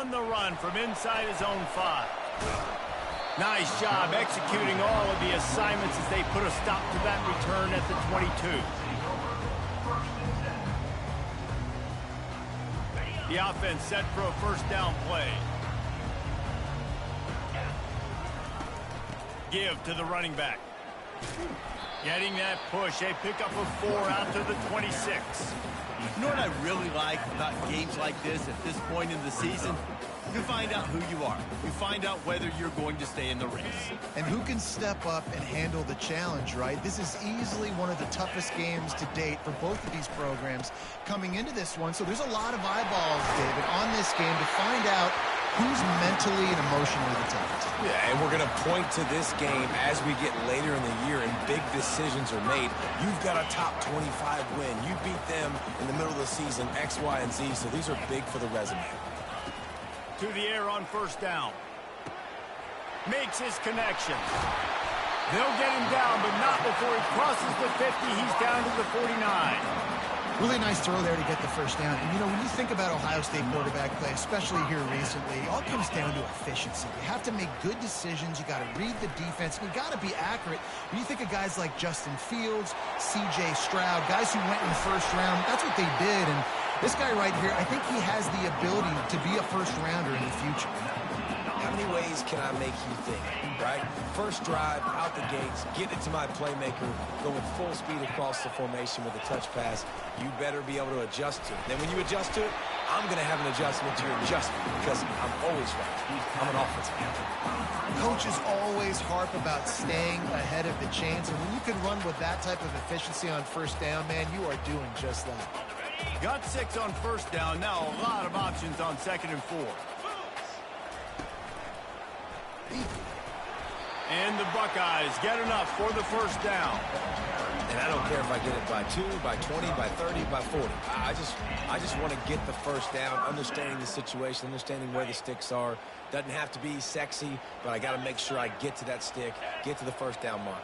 on the run from inside his own 5. Nice job executing all of the assignments as they put a stop to that return at the 22. The offense set for a first down play. Give to the running back. Getting that push, a pickup of 4 out to the 26. You know what I really like about games like this at this point in the season? You find out who you are. You find out whether you're going to stay in the race. And who can step up and handle the challenge, right? This is easily one of the toughest games to date for both of these programs coming into this one. So there's a lot of eyeballs, David, on this game to find out who's mentally and emotionally the toughest. Yeah, and we're going to point to this game as we get later in the year and big decisions are made. You've got a top 25 win. You beat them in the middle of the season, X, Y, and Z, so these are big for the resume. To the air on first down. Makes his connection. They'll get him down, but not before he crosses the 50. He's down to the 49. Really nice throw there to get the first down. And, you know, when you think about Ohio State quarterback play, especially here recently, it all comes down to efficiency. You have to make good decisions. You got to read the defense, and you got to be accurate. When you think of guys like Justin Fields, C.J. Stroud, guys who went in the first round, that's what they did. And this guy right here, I think he has the ability to be a first-rounder in the future. How many ways can I make you think, right? First drive, out the gates, get it to my playmaker, going full speed across the formation with a touch pass. You better be able to adjust to it. Then when you adjust to it, I'm going to have an adjustment to your adjustment because I'm always right. I'm an offensive guy. Coaches always harp about staying ahead of the chains, and when you can run with that type of efficiency on first down, man, you are doing just that. Got 6 on first down. Now a lot of options on 2nd and 4. And the Buckeyes get enough for the first down. And I don't care if I get it by 2, by 20, by 30, by 40. I just want to get the first down, understanding the situation, understanding where the sticks are. Doesn't have to be sexy, but I got to make sure I get to that stick, get to the first down mark.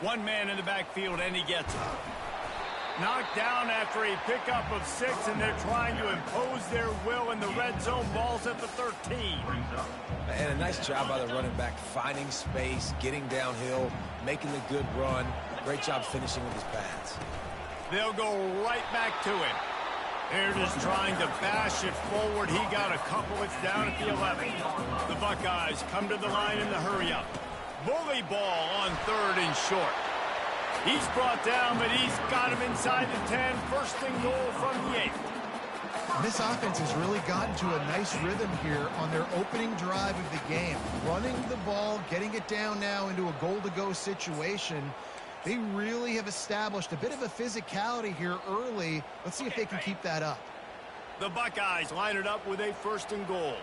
One man in the backfield, and he gets it. Knocked down after a pickup of 6, and they're trying to impose their will in the red zone. Ball's at the 13. And a nice job by the running back, finding space, getting downhill, making the good run. Great job finishing with his pads. They'll go right back to him. They're just trying to bash it forward. He got a couple. It's down at the 11. The Buckeyes come to the line in the hurry-up. Bully ball on 3rd and short. He's brought down, but he's got him inside the 10. First and goal from the 8. This offense has really gotten to a nice rhythm here on their opening drive of the game. Running the ball, getting it down now into a goal-to-go situation. They really have established a bit of a physicality here early. Let's see if they can keep that up. The Buckeyes line it up with a 1st and goal.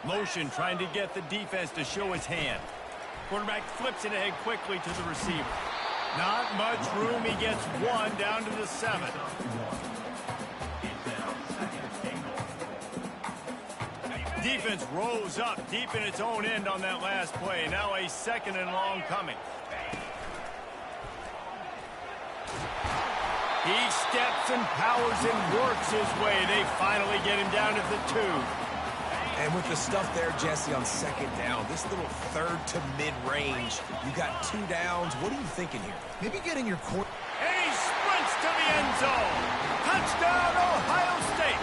Motion trying to get the defense to show his hand. Quarterback flips it ahead quickly to the receiver. Not much room. He gets 1 down to the 7. Defense rose up deep in its own end on that last play. Now a 2nd and long coming. He steps and powers and works his way. They finally get him down to the 2. And with the stuff there, Jesse, on 2nd down, this little 3rd to mid-range, you got 2 downs. What are you thinking here? Maybe getting your core. And he sprints to the end zone. Touchdown, Ohio State.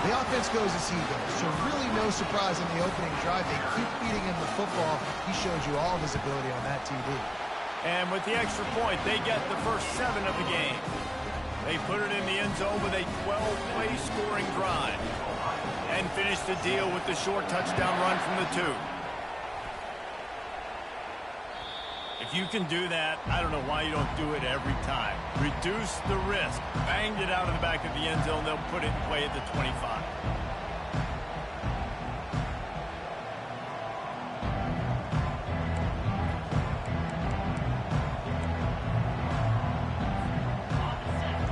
The offense goes as he goes, so really no surprise in the opening drive. They keep feeding him the football. He shows you all of his ability on that TV. And with the extra point, they get the first 7 of the game. They put it in the end zone with a 12-play scoring drive. And finish the deal with the short touchdown run from the 2. If you can do that, I don't know why you don't do it every time. Reduce the risk. Banged it out of the back of the end zone. They'll put it in play at the 25.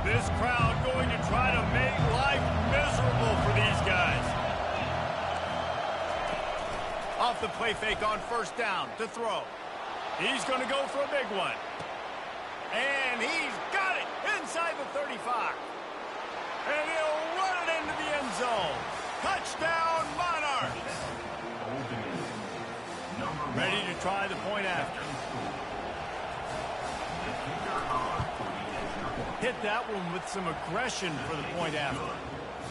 This crowd going to try to make life miserable for these guys. Off the play fake on 1st down to throw. He's going to go for a big one. And he's got it inside the 35. And he'll run zone. Touchdown, Monarchs. Ready to try the point after. Hit that one with some aggression for the point after.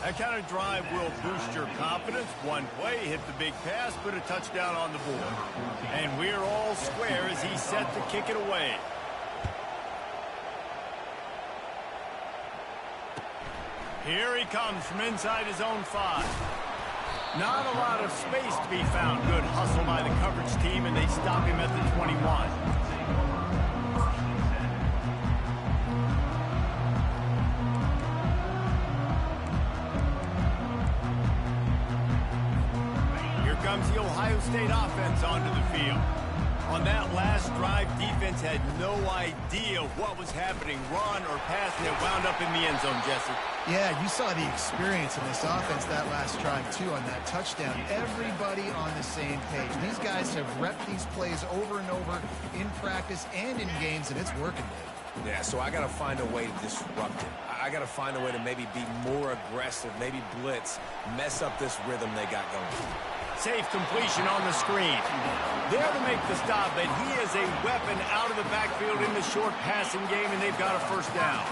That kind of drive will boost your confidence. One play, hit the big pass, put a touchdown on the board. And we're all square as he's set to kick it away. Here he comes from inside his own 5. Not a lot of space to be found. Good hustle by the coverage team, and they stop him at the 21. Here comes the Ohio State offense onto the field. On that last drive, defense had no idea what was happening, run or pass, and it wound up in the end zone, Jesse. Yeah, you saw the experience in this offense that last drive, too, on that touchdown. Everybody on the same page. These guys have repped these plays over and over in practice and in games, and it's working, Dave. Yeah, so I got to find a way to disrupt it. I got to find a way to maybe be more aggressive, maybe blitz, mess up this rhythm they got going. Safe completion on the screen. There to make the stop, but he is a weapon out of the backfield in the short passing game, and they've got a first down.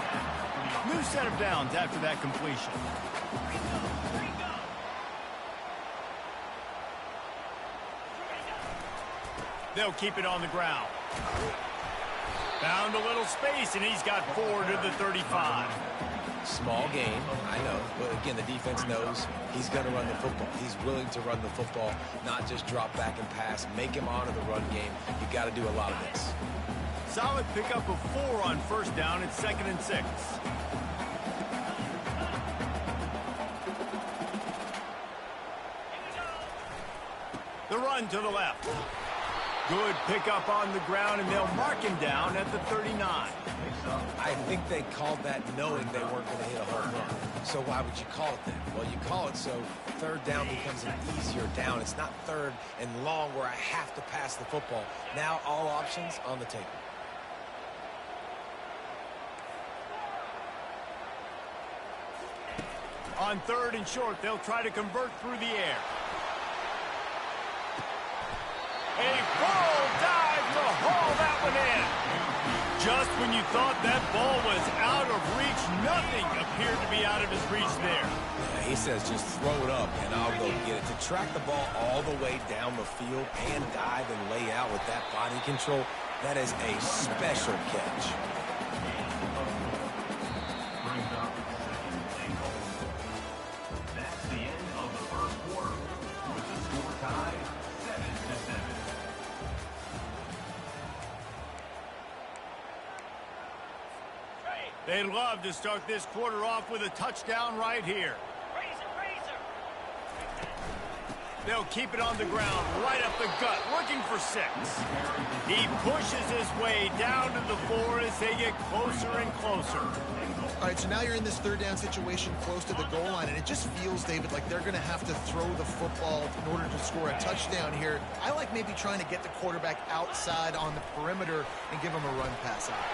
New set of downs after that completion. They'll keep it on the ground. Found a little space, and he's got 4 to the 35. Small game, I know, but again, the defense knows he's going to run the football. He's willing to run the football, not just drop back and pass, make him honor the run game. You got to do a lot of this. Solid pickup of 4 on first down. It's 2nd and 6. The run to the left. Good pickup on the ground, and they'll mark him down at the 39. I think they called that knowing they weren't going to hit a home run. So why would you call it that? Well, you call it so third down becomes an easier down. It's not third and long where I have to pass the football. Now all options on the table. On 3rd and short, they'll try to convert through the air. A full dive to haul that one in. Just when you thought that ball was out of reach, nothing appeared to be out of his reach there. Yeah, he says just throw it up and I'll go get it. To track the ball all the way down the field and dive and lay out with that body control, that is a special catch. That's the end of the first quarter with the score tied 7-7. They'd love to start this quarter off with a touchdown right here. They'll keep it on the ground, right up the gut, looking for 6. He pushes his way down to the 4 as they get closer and closer. All right, so now you're in this 3rd down situation close to the goal line, and it just feels, David, like they're going to have to throw the football in order to score a touchdown here. I like maybe trying to get the quarterback outside on the perimeter and give him a run pass out.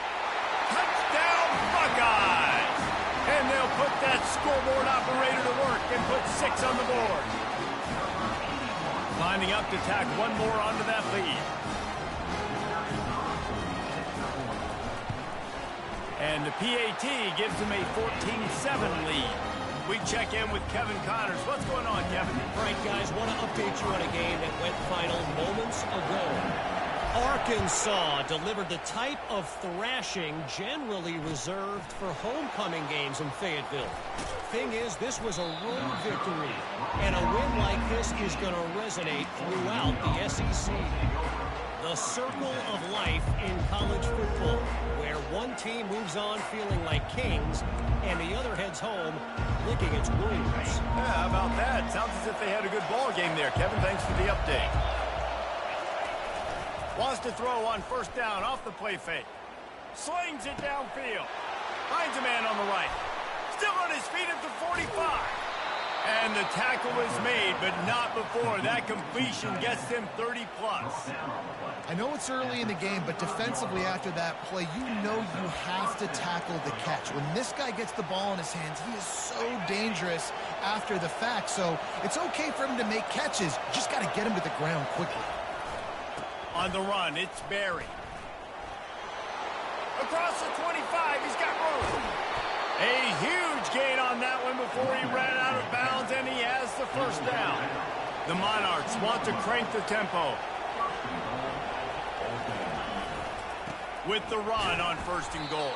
Touchdown, Buckeyes! And they'll put that scoreboard operator to work and put 6 on the board. Lining up to tack one more onto that lead. And the PAT gives them a 14-7 lead. We check in with Kevin Connors. What's going on, Kevin? All right, guys, want to update you on a game that went final moments ago. Arkansas delivered the type of thrashing generally reserved for homecoming games in Fayetteville. Thing is, this was a road victory, and a win like this is going to resonate throughout the SEC. The circle of life in college football, where one team moves on feeling like kings, and the other heads home licking its wounds. Yeah, how about that? Sounds as if they had a good ball game there. Kevin, thanks for the update. Wants to throw on first down off the play fake. Slings it downfield. Finds a man on the right. Still on his feet at the 45. And the tackle is made, but not before. That completion gets them 30-plus. I know it's early in the game, but defensively after that play, you know you have to tackle the catch. When this guy gets the ball in his hands, he is so dangerous after the fact. So it's okay for him to make catches. You just got to get him to the ground quickly. On the run, it's Barry. Across the 25, he's got room. A huge gain on that one before he ran out of bounds, and he has the first down. The Monarchs want to crank the tempo. With the run on 1st and goal.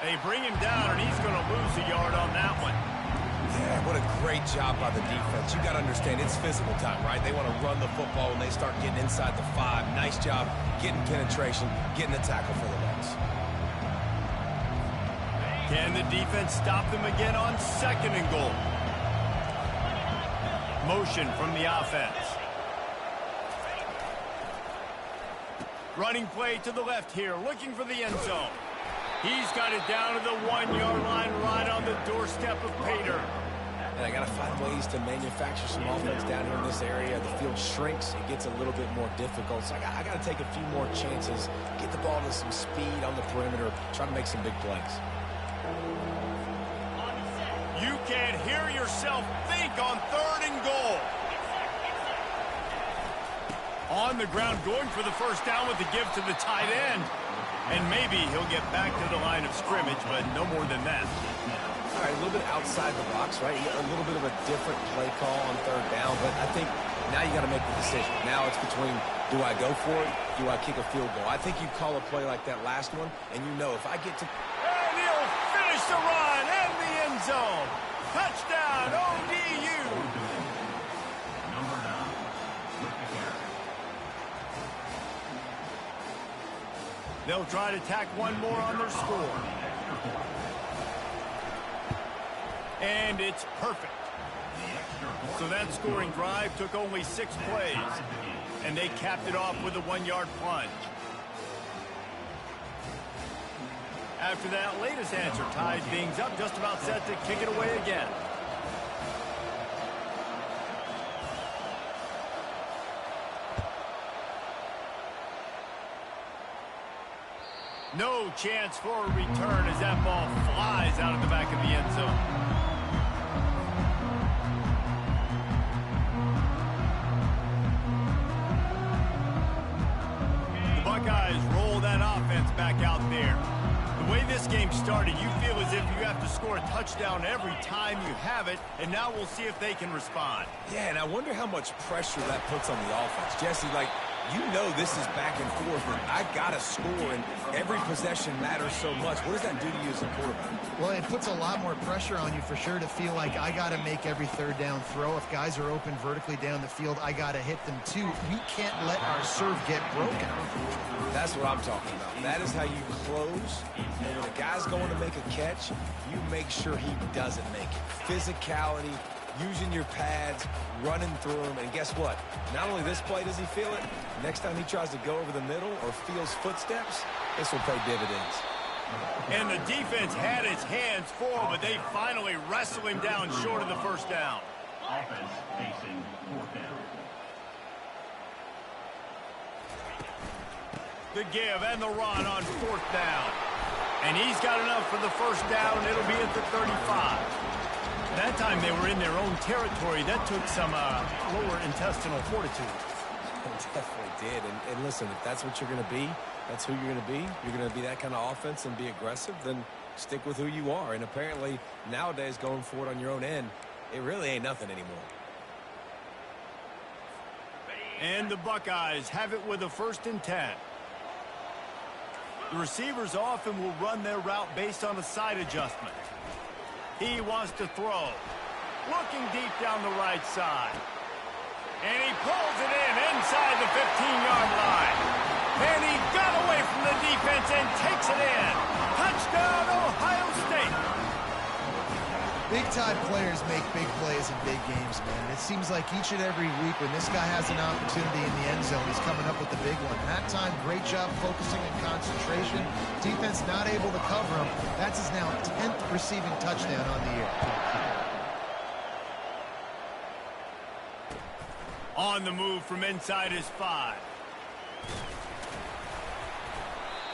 They bring him down, and he's going to lose a yard on that one. Yeah, what a great job by the defense. You got to understand, it's physical time, right? They want to run the football when they start getting inside the 5. Nice job getting penetration, getting the tackle for the loss. Can the defense stop them again on 2nd and goal? Motion from the offense. Running play to the left here, looking for the end zone. He's got it down to the 1-yard line, right on the doorstep of Pater. And I got to find ways to manufacture some offense down here in this area. The field shrinks. It gets a little bit more difficult. So I got to take a few more chances, get the ball to some speed on the perimeter, try to make some big plays. You can't hear yourself think on 3rd and goal. On the ground, going for the first down with the give to the tight end. And maybe he'll get back to the line of scrimmage, but no more than that. All right, a little bit outside the box, right? A little bit of a different play call on 3rd down, but I think now you got to make the decision. Now it's between, do I go for it? Do I kick a field goal? I think you call a play like that last one, and you know if I get to... And he'll finish the run in the end zone. Touchdown, ODU. Number 9 with the carry. They'll try to tack one more on their score. And it's perfect. So that scoring drive took only 6 plays. And they capped it off with a 1-yard plunge. After that latest answer tied things up, just about set to kick it away again. No chance for a return as that ball flies out of the back of the end zone. The Buckeyes roll that offense back out there. The way this game started, you feel as if you have to score a touchdown every time you have it, and now we'll see if they can respond. Yeah, and I wonder how much pressure that puts on the offense. Jesse, like, you know this is back and forth, and I got to score, and every possession matters so much. What does that do to you as a quarterback? Well, it puts a lot more pressure on you for sure to feel like I got to make every 3rd down throw. If guys are open vertically down the field, I got to hit them too. We can't let our serve get broken. That's what I'm talking about. That is how you close. And when a guy's going to make a catch, you make sure he doesn't make it. Physicality, using your pads, running through them, and guess what? Not only this play does he feel it, next time he tries to go over the middle or feels footsteps, this will pay dividends. And the defense had its hands full, but they finally wrestle him down short of the first down. Offense facing 4th down. The give and the run on 4th down. And he's got enough for the first down. It'll be at the 35. That time they were in their own territory. That took some lower intestinal fortitude. It definitely did. And listen, if that's what you're going to be, that's who you're going to be. You're going to be that kind of offense and be aggressive, then stick with who you are. And apparently, nowadays, going for it on your own end, it really ain't nothing anymore. And the Buckeyes have it with a 1st and 10. The receivers often will run their route based on a side adjustment. He wants to throw. Looking deep down the right side. And he pulls it in inside the 15-yard line. And he got away from the defense and takes it in. Touchdown, Ohio State. Big-time players make big plays in big games, man. It seems like each and every week when this guy has an opportunity in the end zone, he's coming up with the big one. That time, great job focusing and concentration. Defense not able to cover him. That's his now 10th receiving touchdown on the year. On the move from inside his 5.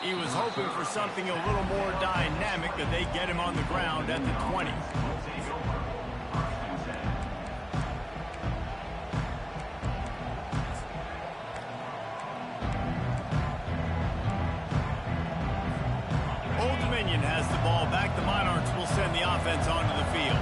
He was hoping for something a little more dynamic, but they get him on the ground at the 20. Old Dominion has the ball back. The Monarchs will send the offense onto the field.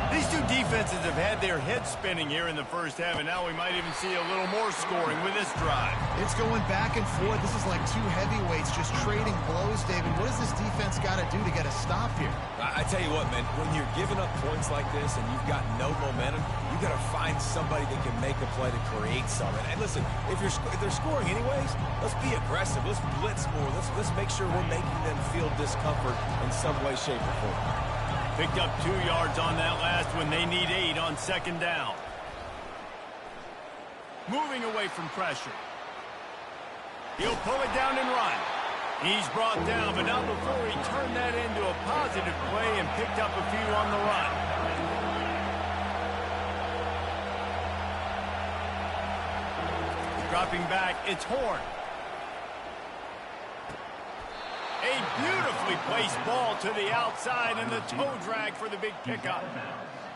These two defenses have had their heads spinning here in the first half, and now we might even see a little more scoring with this drive. It's going back and forth. This is like two heavyweights just trading blows, David. What does this defense got to do to get a stop here? I tell you what, man, when you're giving up points like this and you've got no momentum, you got to find somebody that can make a play to create something. And listen, if they're scoring anyways, let's be aggressive. Let's blitz more. Let's make sure we're making them feel discomfort in some way, shape, or form. Picked up 2 yards on that last one. They need 8 on second down. Moving away from pressure. He'll pull it down and run. He's brought down, but not before he turned that into a positive play and picked up a few on the run. Dropping back, it's Horn. A beautifully placed ball to the outside and the toe drag for the big pickup.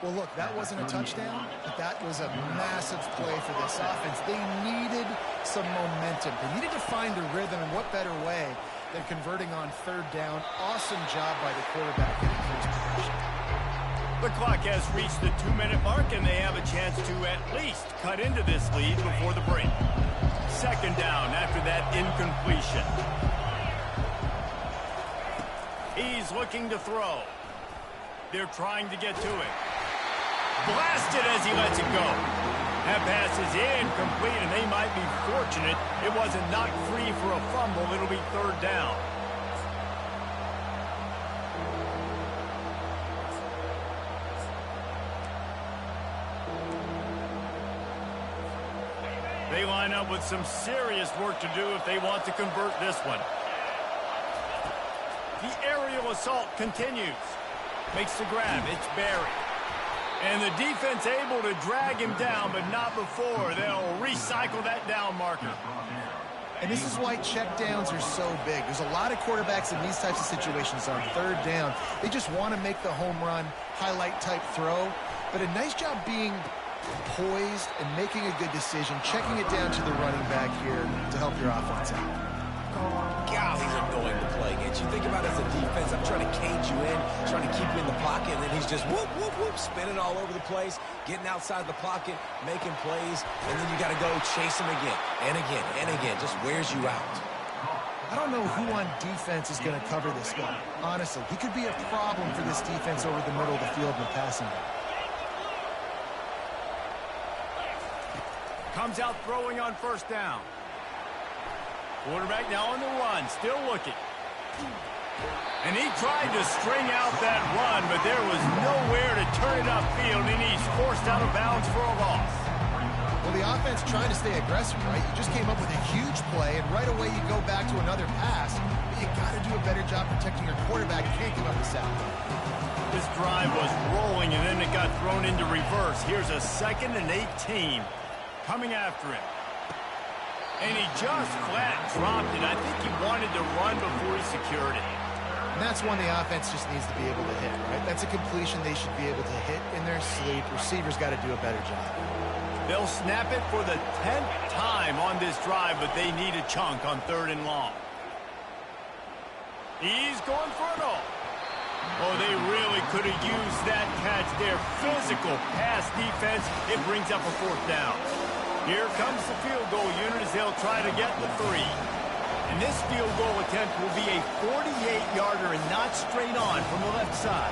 Well, look, that wasn't a touchdown, but that was a massive play for this offense. They needed some momentum. They needed to find a rhythm, and what better way than converting on third down. Awesome job by the quarterback getting first possession. The clock has reached the 2-minute mark, and they have a chance to at least cut into this lead before the break. Second down after that incompletion. He's looking to throw. They're trying to get to it. Blasted as he lets it go. That pass is incomplete, and they might be fortunate it wasn't knocked free for a fumble. It'll be third down. They line up with some serious work to do if they want to convert this one. The aerial assault continues. Makes the grab. It's Barry. And the defense able to drag him down, but not before. They'll recycle that down marker. And this is why checkdowns are so big. There's a lot of quarterbacks in these types of situations on third down. They just want to make the home run, highlight type throw. But a nice job being poised and making a good decision, checking it down to the running back here to help your offense out. God, he's annoying to play against. You think about it as a defense, I'm trying to cage you in, trying to keep you in the pocket, and then he's just whoop, whoop, whoop, spinning all over the place, getting outside the pocket, making plays, and then you got to go chase him again and again and again. Just wears you out. I don't know who on defense is going to cover this guy. Honestly, he could be a problem for this defense over the middle of the field in the passing game. Comes out throwing on first down. Quarterback now on the run, still looking. And he tried to string out that run, but there was nowhere to turn it upfield, and he's forced out of bounds for a loss. Well, the offense trying to stay aggressive, right? You just came up with a huge play, and right away you go back to another pass. But you got to do a better job protecting your quarterback. You can't give up the sack. This drive was rolling, and then it got thrown into reverse. Here's a 2nd and 18 coming after him. And he just flat dropped it. I think he wanted to run before he secured it. And that's one the offense just needs to be able to hit, right? That's a completion they should be able to hit in their sleep. Receivers got to do a better job. They'll snap it for the 10th time on this drive, but they need a chunk on 3rd and long. He's going for it all. Oh, they really could have used that catch there. Physical pass defense. It brings up a 4th down. Here comes the field goal unit as they'll try to get the 3. And this field goal attempt will be a 48-yarder and not straight on from the left side.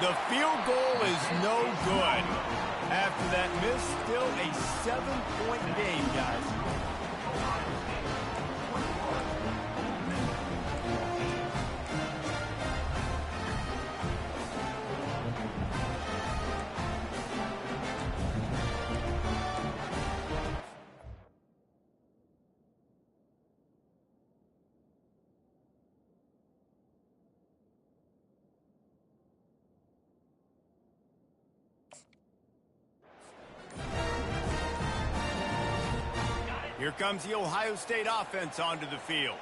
The field goal is no good. After that miss, still a 7-point game, guys. Here comes the Ohio State offense onto the field.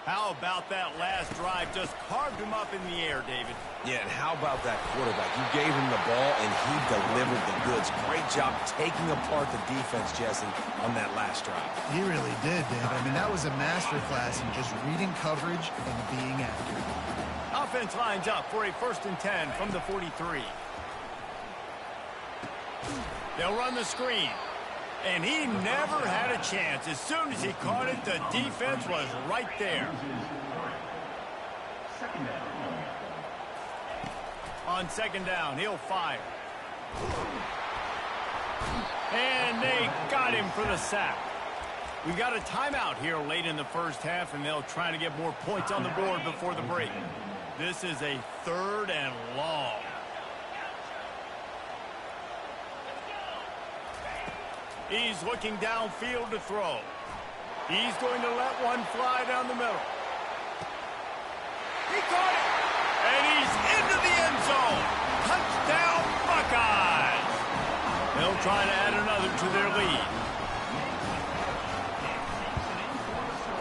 How about that last drive? Just carved him up in the air, David. Yeah, and how about that quarterback? You gave him the ball, and he delivered the goods. Great job taking apart the defense, Jesse, on that last drive. He really did, David. I mean, that was a masterclass in just reading coverage and being accurate. Offense lines up for a 1st and 10 from the 43. They'll run the screen. And he never had a chance. As soon as he caught it, the defense was right there. On 2nd down, he'll fire. And they got him for the sack. We've got a timeout here late in the 1st half, and they'll try to get more points on the board before the break. This is a 3rd and long. He's looking downfield to throw. He's going to let one fly down the middle. He caught it! And he's into the end zone. Touchdown, Buckeyes! They'll try to add another to their lead.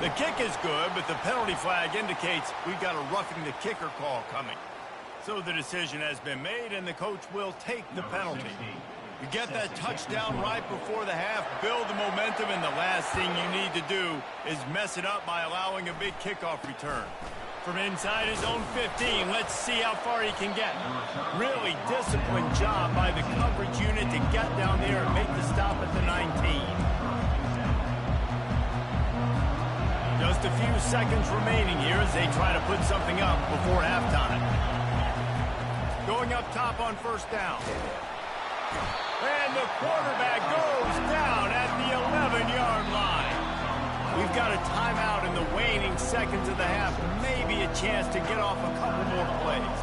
The kick is good, but the penalty flag indicates we've got a roughing the kicker call coming. So the decision has been made, and the coach will take the penalty. You get that touchdown right before the half, build the momentum, and the last thing you need to do is mess it up by allowing a big kickoff return. From inside his own 15, let's see how far he can get. Really disciplined job by the coverage unit to get down there and make the stop at the 19. Just a few seconds remaining here as they try to put something up before halftime. Going up top on 1st down. And the quarterback goes down at the 11-yard line. We've got a timeout in the waning seconds of the half. Maybe a chance to get off a couple more plays.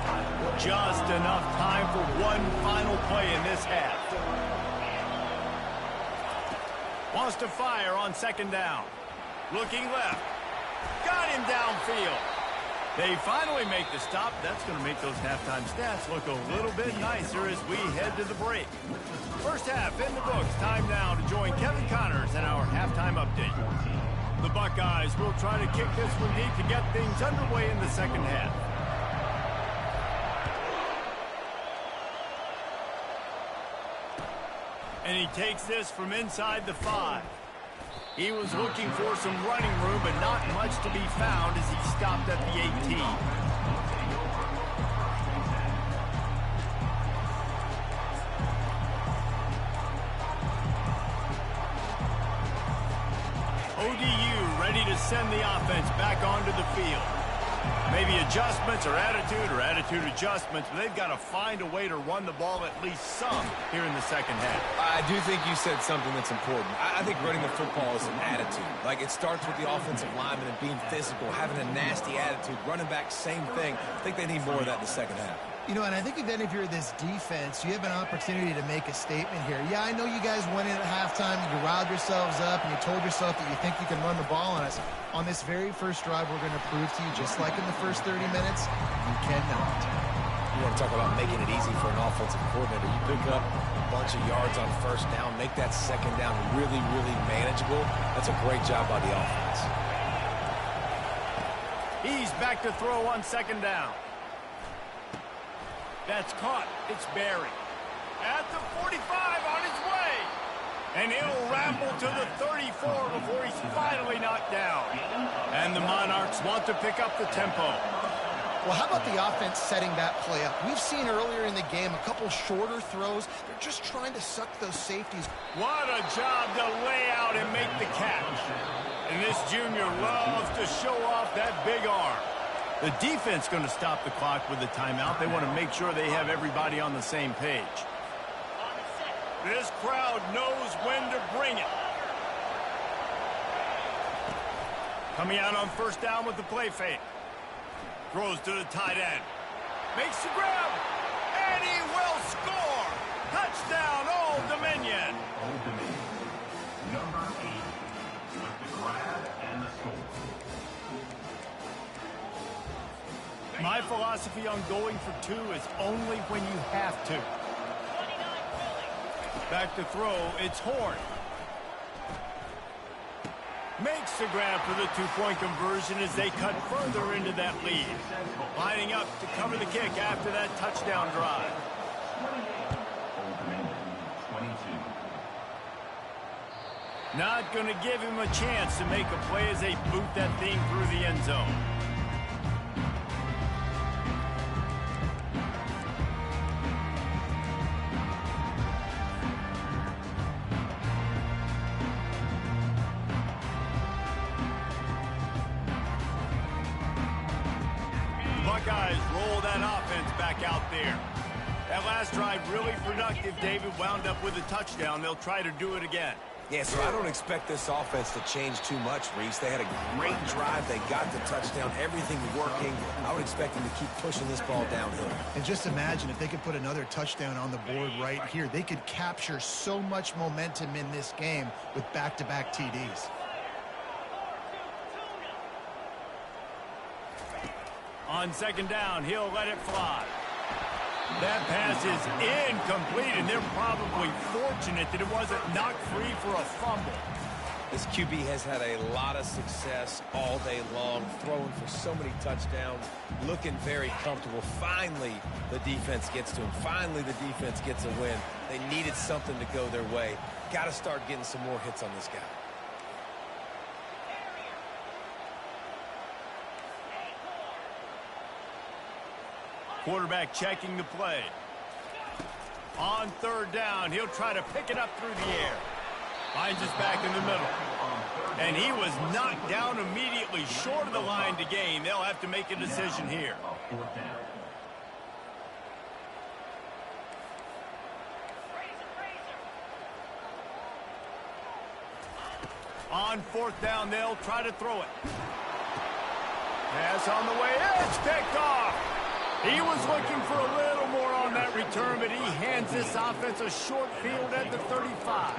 Just enough time for one final play in this half. Wants to fire on 2nd down. Looking left. Got him downfield. They finally make the stop. That's going to make those halftime stats look a little bit nicer as we head to the break. 1st half in the books. Time now to join Kevin Connors in our halftime update. The Buckeyes will try to kick this one deep to get things underway in the 2nd half. And he takes this from inside the 5. He was looking for some running room, but not much to be found as he stopped at the 18. ODU ready to send the offense back onto the field. Maybe adjustments or attitude adjustments, but they've got to find a way to run the ball at least some here in the 2nd half. I do think you said something that's important. I think running the football is an attitude. Like, it starts with the offensive lineman and being physical, having a nasty attitude. Running back, same thing. I think they need more of that in the 2nd half. You know, and I think then if you're this defense, you have an opportunity to make a statement here. Yeah, I know you guys went in at halftime and you riled yourselves up and you told yourself that you think you can run the ball on us. On this very first drive, we're going to prove to you, just like in the first 30 minutes, you cannot. You want to talk about making it easy for an offensive coordinator. You pick up a bunch of yards on 1st down, make that 2nd down really, really manageable. That's a great job by the offense. He's back to throw on 2nd down. That's caught. It's Barry. At the 45 on his way. And he'll ramble to the 34 before he's finally knocked down. And the Monarchs want to pick up the tempo. Well, how about the offense setting that play up? We've seen earlier in the game a couple shorter throws. They're just trying to suck those safeties. What a job to lay out and make the catch. And this junior loves to show off that big arm. The defense going to stop the clock with the timeout. They want to make sure they have everybody on the same page. This crowd knows when to bring it. Coming out on 1st down with the play fake. Throws to the tight end. Makes the grab. And he will score. Touchdown, Old Dominion. Old Dominion. Number 8 with the grab and the score. My philosophy on going for 2 is only when you have to. Back to throw, it's Horn. Makes the grab for the two-point conversion as they cut further into that lead. Lining up to cover the kick after that touchdown drive. Not going to give him a chance to make a play as they boot that thing through the end zone. Buckeyes roll that offense back out there. That last drive really productive. David wound up with a touchdown. They'll try to do it again. Yeah, so I don't expect this offense to change too much, Reese. They had a great drive. They got the touchdown. Everything working. I would expect them to keep pushing this ball downhill. And just imagine if they could put another touchdown on the board right here. They could capture so much momentum in this game with back-to-back TDs. On second down, he'll let it fly. That pass is incomplete, and they're probably fortunate that it wasn't knocked free for a fumble. This QB has had a lot of success all day long, throwing for so many touchdowns, looking very comfortable. Finally, the defense gets to him. Finally, the defense gets a win. They needed something to go their way. Got to start getting some more hits on this guy. Quarterback checking the play. On third down, he'll try to pick it up through the air. Finds us back in the middle. And he was knocked down immediately short of the line to gain. They'll have to make a decision here. On fourth down, they'll try to throw it. Pass on the way. It's picked off. He was looking for a little more on that return, but he hands this offense a short field at the 35.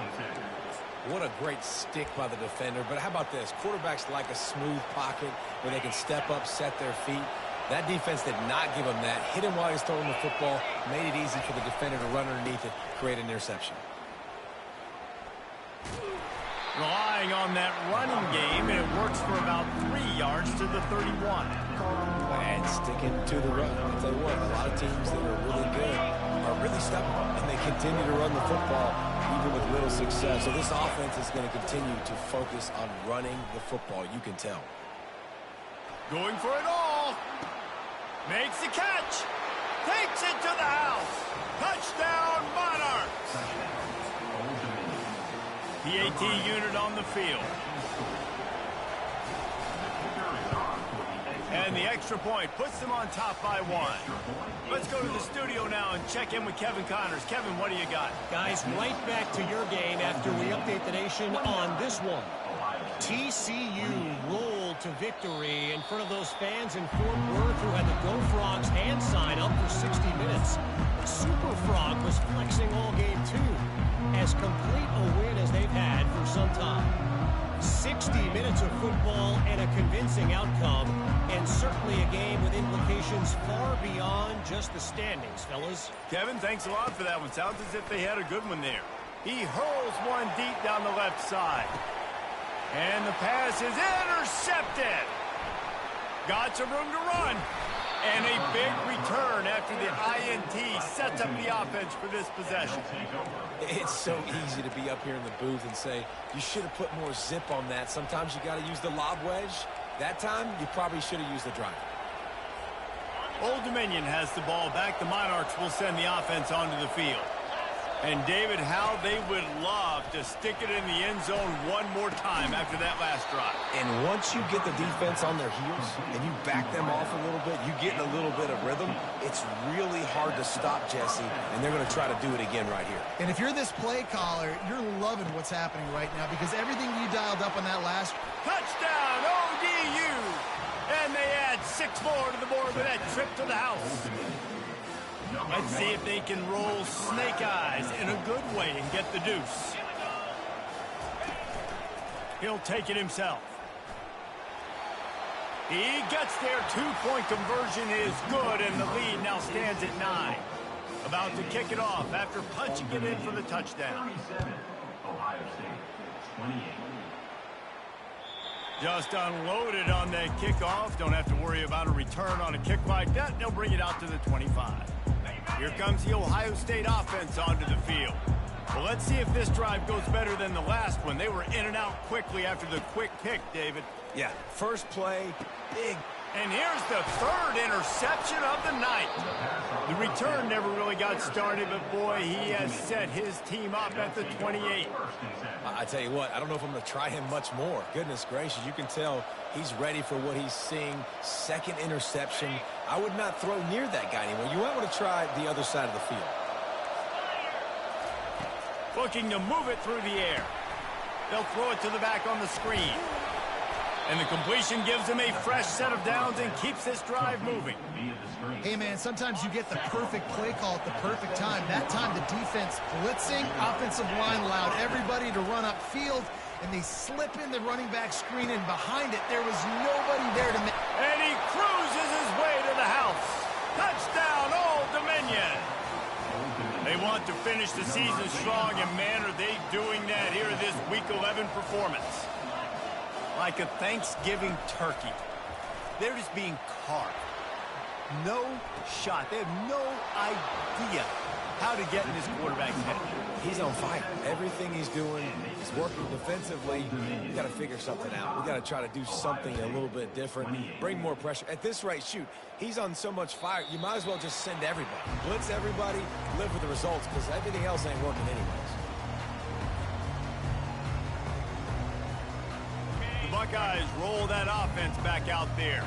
What a great stick by the defender. But how about this? Quarterbacks like a smooth pocket where they can step up, set their feet. That defense did not give him that. Hit him while he's throwing the football. Made it easy for the defender to run underneath it, create an interception. Relying on that running game, and it works for about 3 yards to the 31. And sticking to the run. I'll tell you what, a lot of teams that are really good are really stubborn, and they continue to run the football even with little success. So this offense is going to continue to focus on running the football, you can tell. Going for it all. Makes the catch. Takes it to the house. Touchdown, Monarchs. PAT unit on the field. And the extra point puts them on top by 1. Let's go to the studio now and check in with Kevin Connors. Kevin, what do you got? Guys, right back to your game after we update the nation on this one. TCU rolled to victory in front of those fans in Fort Worth who had the Go Frogs hand sign up for 60 minutes. The Super Frog was flexing all game too. As complete a win as they've had for some time. 60 minutes of football and a convincing outcome, and certainly a game with implications far beyond just the standings, fellas. Kevin, thanks a lot for that one. Sounds as if they had a good one there. He hurls one deep down the left side. And the pass is intercepted. Got some room to run. And a big return after the INT sets up the offense for this possession. It's so easy to be up here in the booth and say, you should have put more zip on that. Sometimes you got to use the lob wedge. That time, you probably should have used the drive. Old Dominion has the ball back. The Monarchs will send the offense onto the field. And, David, how they would love to stick it in the end zone one more time after that last drive. And once you get the defense on their heels and you back them off a little bit, you get in a little bit of rhythm, it's really hard to stop, Jesse, and they're going to try to do it again right here. And if you're this play caller, you're loving what's happening right now because everything you dialed up on that last touchdown, ODU! And they add 6 more to the board with that trip to the house. Let's see if they can roll snake eyes in a good way and get the deuce. He'll take it himself. He gets there. 2-point conversion is good, and the lead now stands at 9. About to kick it off after punching it in for the touchdown. 37, Ohio State, 28. Just unloaded on that kickoff. Don't have to worry about a return on a kick like that. They'll bring it out to the 25. Here comes the Ohio State offense onto the field. Well, let's see if this drive goes better than the last one. They were in and out quickly after the quick pick, David. Yeah, first play, big. And here's the third interception of the night. The return never really got started, but boy, he has set his team up at the 28. I tell you what, I don't know if I'm going to try him much more. Goodness gracious, you can tell he's ready for what he's seeing. Second interception. I would not throw near that guy anymore. You might want to try the other side of the field. Looking to move it through the air. They'll throw it to the back on the screen. And the completion gives him a fresh set of downs and keeps this drive moving. Hey, man, sometimes you get the perfect play call at the perfect time. That time the defense blitzing, offensive line allowed everybody to run upfield, and they slip in the running back screen, and behind it there was nobody there to make. And he cruises his way to the house. Touchdown, Old Dominion. They want to finish the season strong, and man, are they doing that here in this Week 11 performance. Like a Thanksgiving turkey. They're just being carved. No shot. They have no idea how to get in this quarterback's head. He's on fire. Everything he's doing is working defensively. We got to figure something out. We got to try to do something a little bit different. Bring more pressure. At this rate, shoot, he's on so much fire, you might as well just send everybody. Blitz everybody, live with the results, because everything else ain't working anyways. The Buckeyes roll that offense back out there.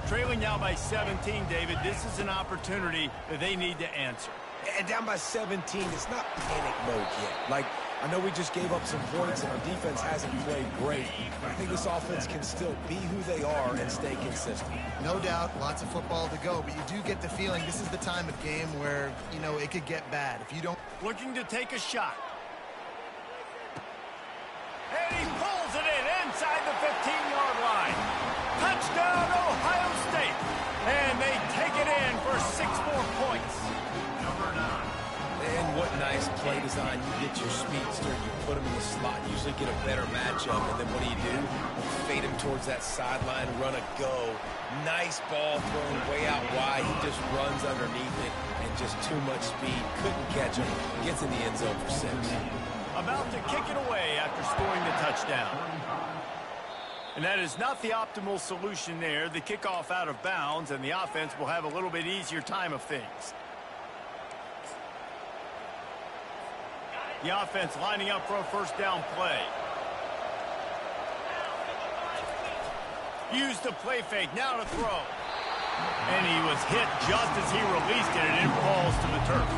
Trailing now by 17, David. This is an opportunity that they need to answer. And down by 17, it's not panic mode yet. Like, I know we just gave up some points and our defense hasn't played great. But I think this offense can still be who they are and stay consistent. No doubt, lots of football to go, but you do get the feeling this is the time of game where, you know, it could get bad. If you don't... Looking to take a shot. And he pulls it in inside the 15-yard line. Touchdown, Ohio State. And they take it in for 6 more points. And what nice play design. You get your speedster, you put him in the slot, usually get a better matchup, and then what do? Fade him towards that sideline, run a go. Nice ball thrown way out wide. He just runs underneath it, and just too much speed. Couldn't catch him. Gets in the end zone for 6. About to kick it away after scoring the touchdown. And that is not the optimal solution there. The kickoff out of bounds, and the offense will have a little bit easier time of things. The offense lining up for a first down play. Used the play fake, now to throw. And he was hit just as he released it, and it falls to the turf.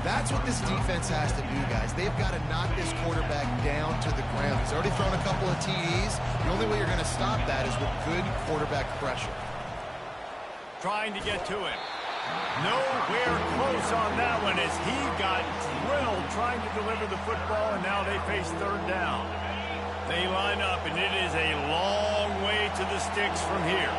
That's what this defense has to do, guys. They've got to knock this quarterback down to the ground. He's already thrown a couple of TDs. The only way you're going to stop that is with good quarterback pressure. Trying to get to him. Nowhere close on that one as he got drilled trying to deliver the football, and now they face third down. They line up, and it is a long way to the sticks from here.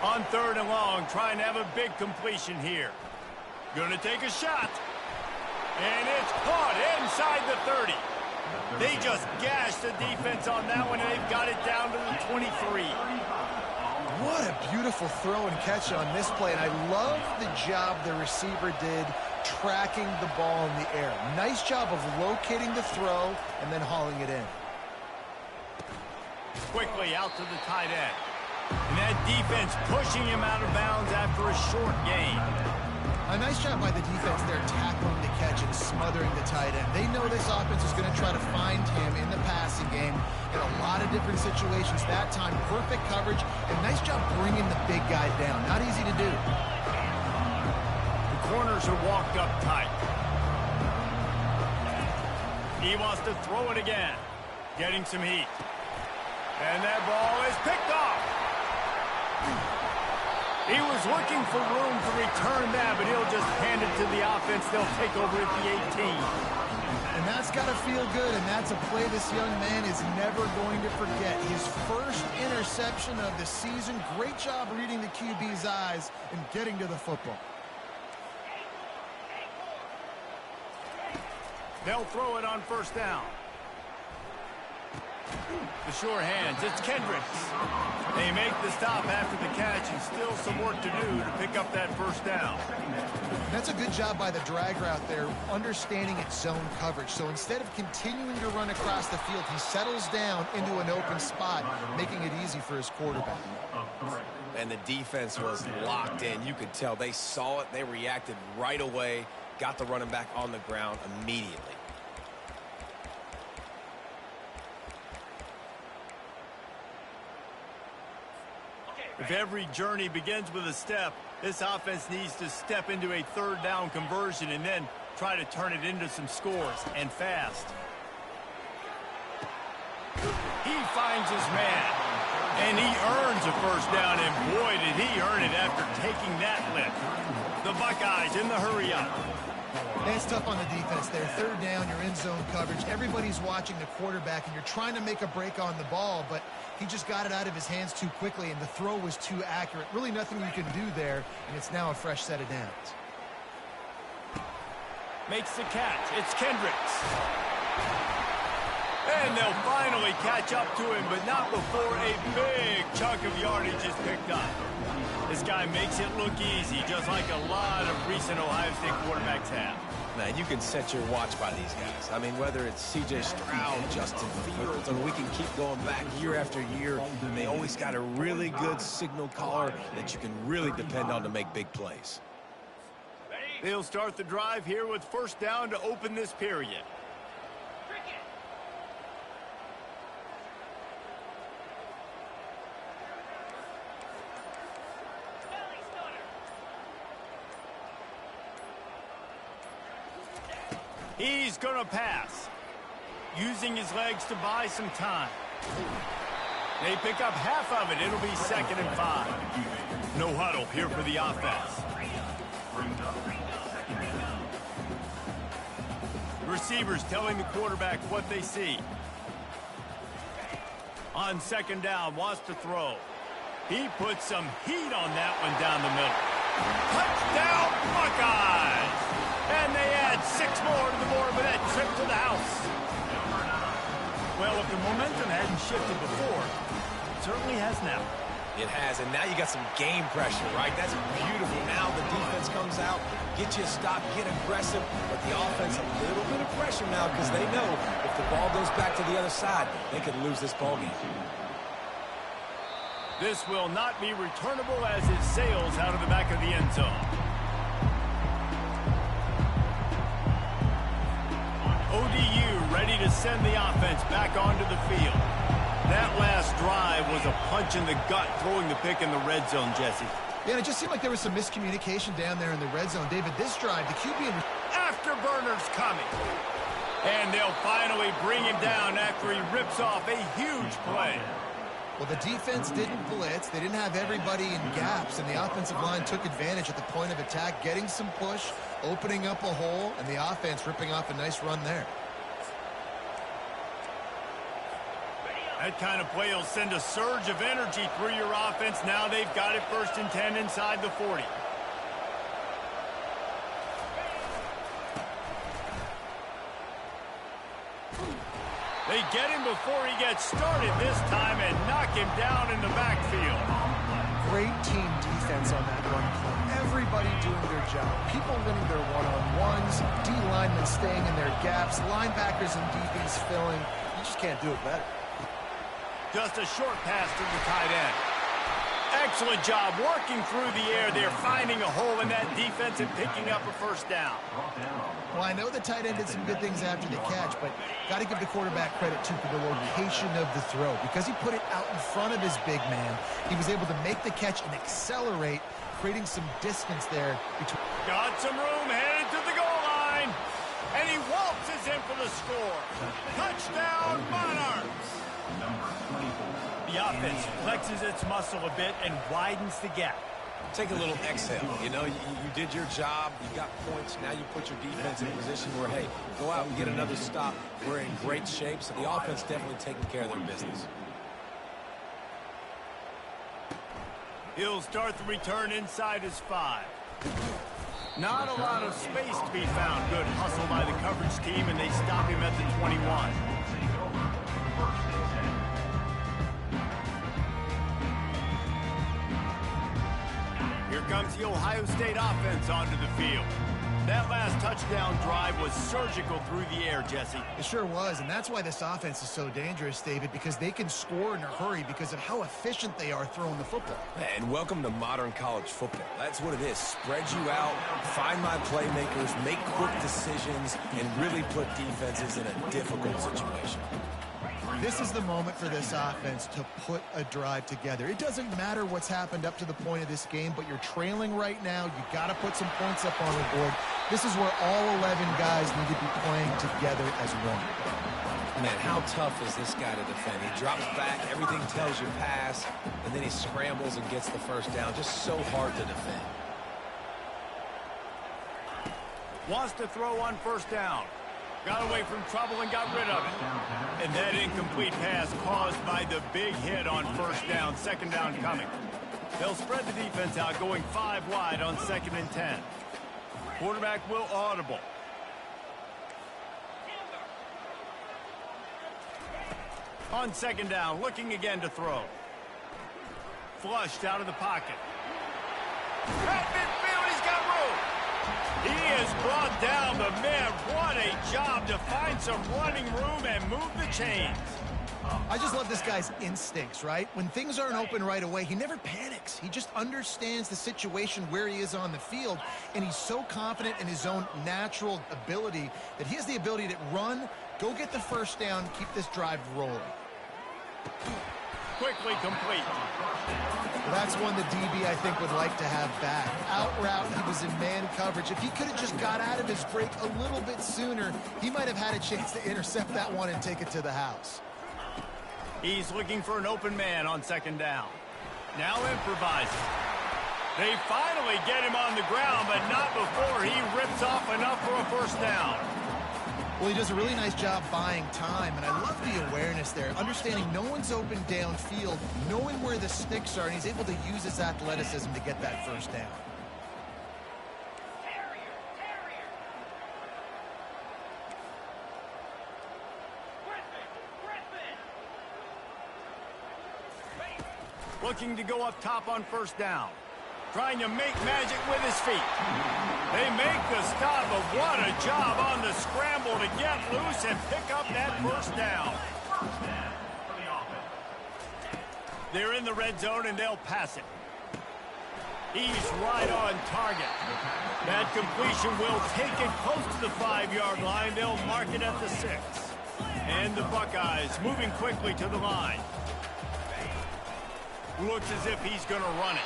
On 3rd and long, trying to have a big completion here. Going to take a shot. And it's caught inside the 30. They just gashed the defense on that one, and they've got it down to the 23. What a beautiful throw and catch on this play, and I love the job the receiver did tracking the ball in the air. Nice job of locating the throw and then hauling it in. Quickly out to the tight end. And that defense pushing him out of bounds after a short gain. A nice job by the defense there, tackling the catch and smothering the tight end. They know this offense is going to try to find him in the passing game in a lot of different situations. That time, perfect coverage, and nice job bringing the big guy down. Not easy to do. The corners are walked up tight. He wants to throw it again. Getting some heat. And that ball is picked off. He was looking for room to return that, but he'll just hand it to the offense. They'll take over at the 18. And that's got to feel good, and that's a play this young man is never going to forget. His first interception of the season. Great job reading the QB's eyes and getting to the football. They'll throw it on first down. The sure hands, it's Kendricks. They make the stop after the catch, and still some work to do to pick up that first down. That's a good job by the drag route there, understanding its zone coverage. So instead of continuing to run across the field, he settles down into an open spot, making it easy for his quarterback. And the defense was locked in. You could tell they saw it. They reacted right away, got the running back on the ground immediately. If every journey begins with a step, this offense needs to step into a third down conversion and then try to turn it into some scores, and fast. He finds his man, and he earns a first down, and boy, did he earn it after taking that lift. The Buckeyes in the hurry-up. That's tough on the defense there. Third down, you're in zone coverage. Everybody's watching the quarterback, and you're trying to make a break on the ball, but he just got it out of his hands too quickly, and the throw was too accurate. Really nothing you can do there, and it's now a fresh set of downs. Makes the catch. It's Kendricks. And they'll finally catch up to him, but not before a big chunk of yardage is picked up. This guy makes it look easy, just like a lot of recent Ohio State quarterbacks have. Man, you can set your watch by these guys. I mean, whether it's C.J. Stroud, Justin Fields, and we can keep going back year after year, they always got a really good signal caller that you can really depend on to make big plays. They'll start the drive here with first down to open this period. He's going to pass, using his legs to buy some time. They pick up half of it. It'll be 2nd and 5. No huddle here for the offense. Receivers telling the quarterback what they see. On 2nd down, wants to throw. He puts some heat on that one down the middle. Touchdown, Buckeyes! And they add 6 more to the board with that trip to the house. Well, if the momentum hadn't shifted before, it certainly has now. It has, and now you got some game pressure, right? That's beautiful. Now the defense comes out, get you a stop, get aggressive, but the offense a little bit of pressure now because they know if the ball goes back to the other side, they could lose this ball game. This will not be returnable as it sails out of the back of the end zone. ODU ready to send the offense back onto the field. That last drive was a punch in the gut, throwing the pick in the red zone, Jesse. Yeah, and it just seemed like there was some miscommunication down there in the red zone. David, this drive, the QB... Afterburners coming. And they'll finally bring him down after he rips off a huge play. Well, the defense didn't blitz. They didn't have everybody in gaps, and the offensive line took advantage at the point of attack, getting some push, opening up a hole, and the offense ripping off a nice run there. That kind of play will send a surge of energy through your offense. Now they've got it 1st and 10 inside the 40. They get him before he gets started this time and knock him down in the backfield. Great team defense on that run play. Everybody doing their job. People winning their one-on-ones, D linemen staying in their gaps, linebackers and DBs filling. You just can't do it better. Just a short pass to the tight end. Excellent job working through the air. They're finding a hole in that defense and picking up a first down. Well, I know the tight end did some good things after the catch, but got to give the quarterback credit, too, for the location of the throw. Because he put it out in front of his big man, he was able to make the catch and accelerate, creating some distance there. Got some room, headed to the goal line. And he waltzes in for the score. Touchdown, Monarchs. The offense flexes its muscle a bit and widens the gap. Take a little exhale. You know, you did your job. You got points. Now you put your defense in a position where, hey, go out and get another stop. We're in great shape, so the offense definitely taking care of their business. He'll start the return inside his 5. Not a lot of space to be found. Good hustle by the coverage team, and they stop him at the 21. Here comes the Ohio State offense onto the field. That last touchdown drive was surgical through the air, Jesse. It sure was, and that's why this offense is so dangerous, David, because they can score in a hurry because of how efficient they are throwing the football. And welcome to modern college football. That's what it is. Spread you out, find my playmakers, make quick decisions, and really put defenses in a difficult situation. This is the moment for this offense to put a drive together. It doesn't matter what's happened up to the point of this game, but you're trailing right now. You got to put some points up on the board. This is where all 11 guys need to be playing together as one. Man, how tough is this guy to defend? He drops back, everything tells you pass, and then he scrambles and gets the first down. Just so hard to defend. Wants to throw on first down. Got away from trouble and got rid of it. And that incomplete pass caused by the big hit on first down. Second down coming. They'll spread the defense out, going 5 wide on 2nd and 10. Quarterback will audible. On 2nd down, looking again to throw. Flushed out of the pocket. At midfield, he's got room. He is brought down, but man, what a job to find some running room and move the chains. I just love this guy's instincts, right? When things aren't open right away, he never panics. He just understands the situation where he is on the field, and he's so confident in his own natural ability that he has the ability to run, go get the first down, keep this drive rolling. Quickly complete. Well, that's one the DB, I think, would like to have back. Out route, he was in man coverage. If he could have just got out of his break a little bit sooner, he might have had a chance to intercept that one and take it to the house. He's looking for an open man on 2nd down. Now improvising. They finally get him on the ground, but not before he rips off enough for a first down. Well, he does a really nice job buying time, and I love the awareness there, understanding no one's open downfield, knowing where the sticks are, and he's able to use his athleticism to get that first down. Looking to go up top on first down. Trying to make magic with his feet. They make the stop, but what a job on the scramble to get loose and pick up that first down. They're in the red zone, and they'll pass it. He's right on target. That completion will take it close to the 5-yard line. They'll mark it at the 6. And the Buckeyes moving quickly to the line. Looks as if he's going to run it.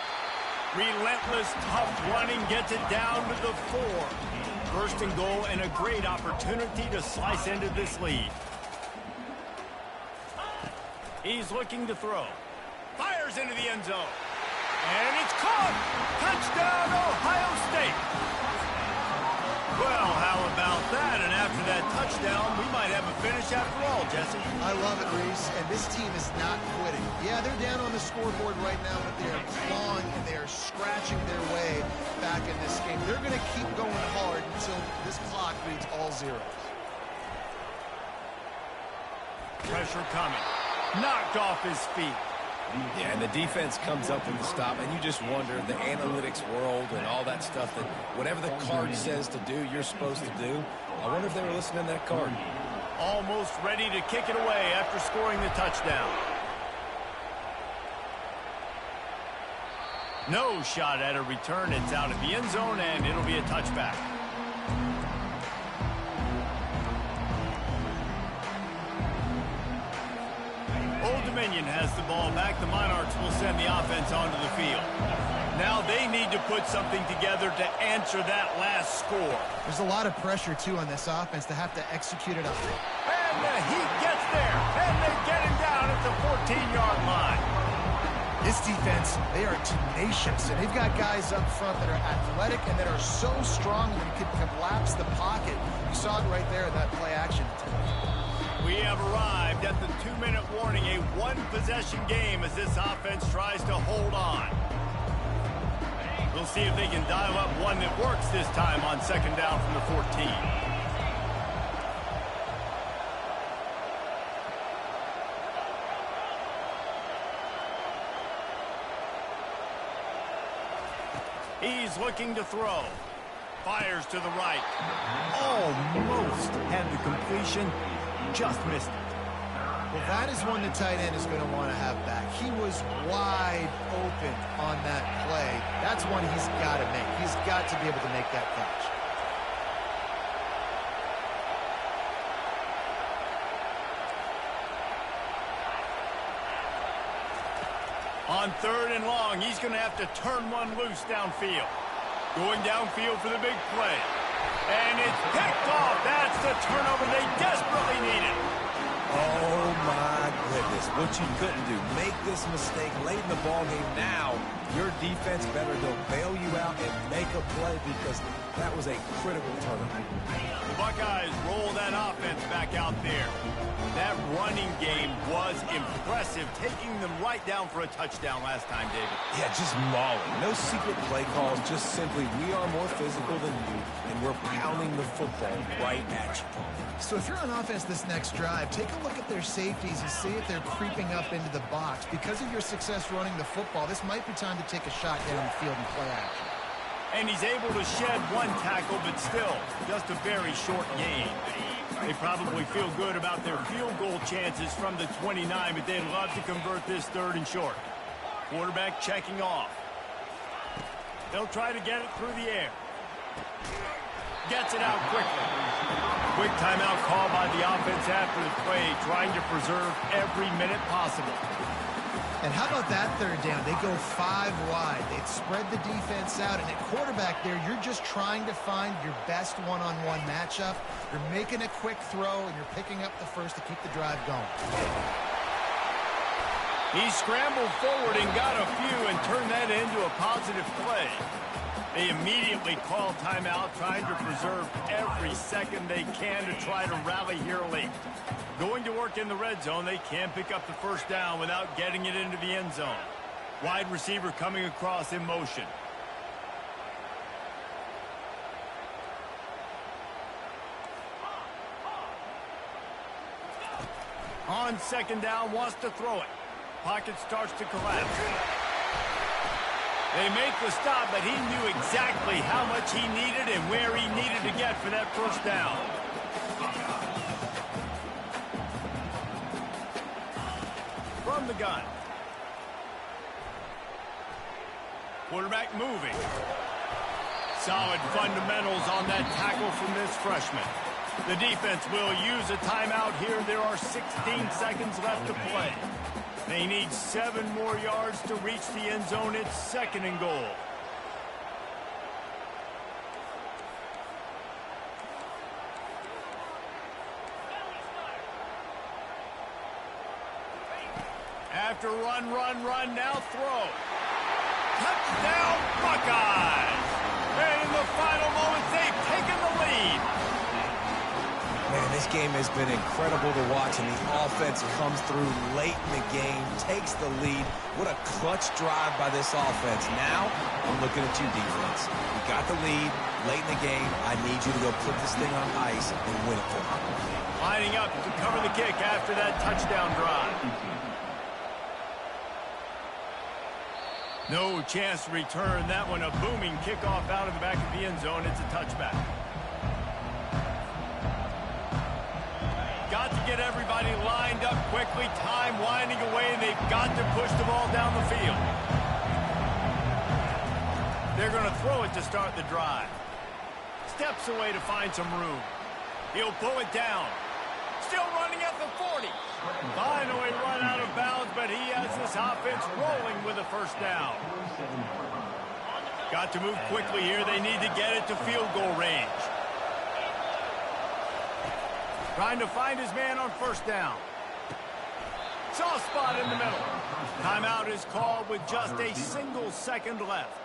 Relentless, tough running gets it down to the 4. First and goal, and a great opportunity to slice into this lead. He's looking to throw. Fires into the end zone. And it's caught. Touchdown, Ohio State. Well, how about that? And after that touchdown, we might have a finish after all, Jesse. I love it, Reese, and this team is not quitting. Yeah, they're down on the scoreboard right now, but they are clawing and they are scratching their way back in this game. They're going to keep going hard until this clock reads all zeros. Pressure coming. Knocked off his feet. Yeah, and the defense comes up with the stop, and you just wonder, the analytics world and all that stuff, that whatever the card says to do, you're supposed to do. I wonder if they were listening to that card. Almost ready to kick it away after scoring the touchdown. No shot at a return. It's out of the end zone, and it'll be a touchback. Old Dominion has the ball back. The Monarchs will send the offense onto the field. Now they need to put something together to answer that last score. There's a lot of pressure, too, on this offense to have to execute it up. And the Heat gets there, and they get him down at the 14-yard line. This defense, they are tenacious, and they've got guys up front that are athletic and that are so strong that they can collapse the pocket. You saw it right there in that play-action attempt. We have arrived at the 2-minute warning, a one-possession game as this offense tries to hold on. We'll see if they can dial up one that works this time on second down from the 14. He's looking to throw. Fires to the right. Almost had the completion. Just missed it. Well, that is one the tight end is going to want to have back. He was wide open on that play. That's one he's got to make. He's got to be able to make that catch. On 3rd and long, he's going to have to turn one loose downfield. Going downfield for the big play. And it's picked off. That's the turnover they desperately needed. Oh, my goodness. What you couldn't do. Make this mistake late in the ballgame. Now, your defense better go bail you out and make a play because that was a critical turnover. The Buckeyes roll that offense back out there. That running game was impressive, taking them right down for a touchdown last time, David. Yeah, just mauling. No secret play calls, just simply we are more physical than you, and we're pounding the football right at you. So if you're on offense this next drive, take a look at their safeties and see if they're creeping up into the box. Because of your success running the football, this might be time to take a shot down the field and play action. And he's able to shed one tackle, but still, just a very short gain. They probably feel good about their field goal chances from the 29, but they'd love to convert this 3rd and short. Quarterback checking off. They'll try to get it through the air. Gets it out quickly. Quick timeout call by the offense after the play, trying to preserve every minute possible. And how about that 3rd down? They go 5 wide. They'd spread the defense out. And at quarterback there, you're just trying to find your best one-on-one matchup. You're making a quick throw, and you're picking up the first to keep the drive going. He scrambled forward and got a few and turned that into a positive play. They immediately call timeout, trying to preserve every second they can to try to rally here late. Going to work in the red zone, they can't pick up the first down without getting it into the end zone. Wide receiver coming across in motion. On 2nd down, wants to throw it. Pocket starts to collapse. They make the stop, but he knew exactly how much he needed and where he needed to get for that first down. From the gun. Quarterback moving. Solid fundamentals on that tackle from this freshman. The defense will use a timeout here. There are 16 seconds left to play. They need 7 more yards to reach the end zone. It's 2nd and goal. After run, now throw. Touchdown, Buckeyes! And in the final moments, they've taken the lead. Man, this game has been incredible to watch, and the offense comes through late in the game, takes the lead. What a clutch drive by this offense. Now, I'm looking at you, defense. You got the lead late in the game. I need you to go put this thing on ice and win it for me. Lining up to cover the kick after that touchdown drive. No chance to return that one. A booming kickoff out of the back of the end zone. It's a touchback. Got to get everybody lined up quickly. Time winding away, and they've got to push the ball down the field. They're going to throw it to start the drive. Steps away to find some room. He'll pull it down. Still running at the 40. Finally run out of bounds, but he has this offense rolling with a first down. Got to move quickly here. They need to get it to field goal range. Trying to find his man on first down. Soft spot in the middle. Timeout is called with just a single second left.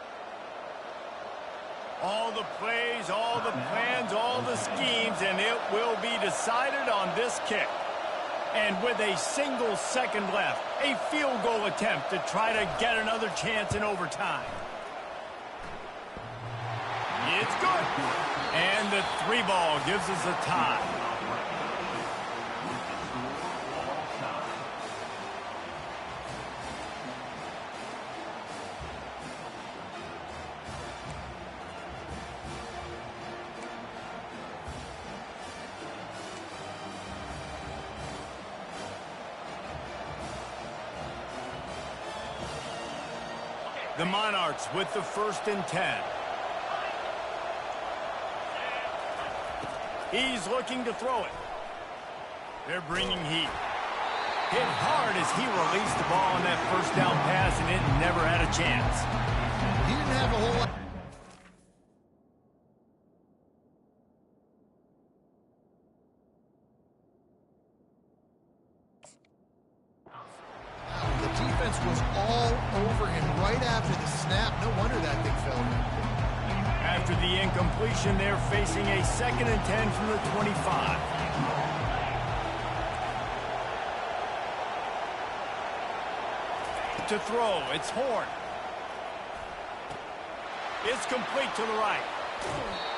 All the plays, all the plans, all the schemes, and it will be decided on this kick. And with a single second left, a field goal attempt to try to get another chance in overtime. It's good. And the 3 ball gives us a tie. The Monarchs with the 1st and 10. He's looking to throw it. They're bringing heat. Hit hard as he released the ball on that 1st down pass, and it never had a chance. He didn't have a whole lot. The defense was all over him right after the snap. No wonder that thing fell down. After the incompletion, they're facing a 2nd and 10 from the 25. To throw, it's Horn. It's complete to the right.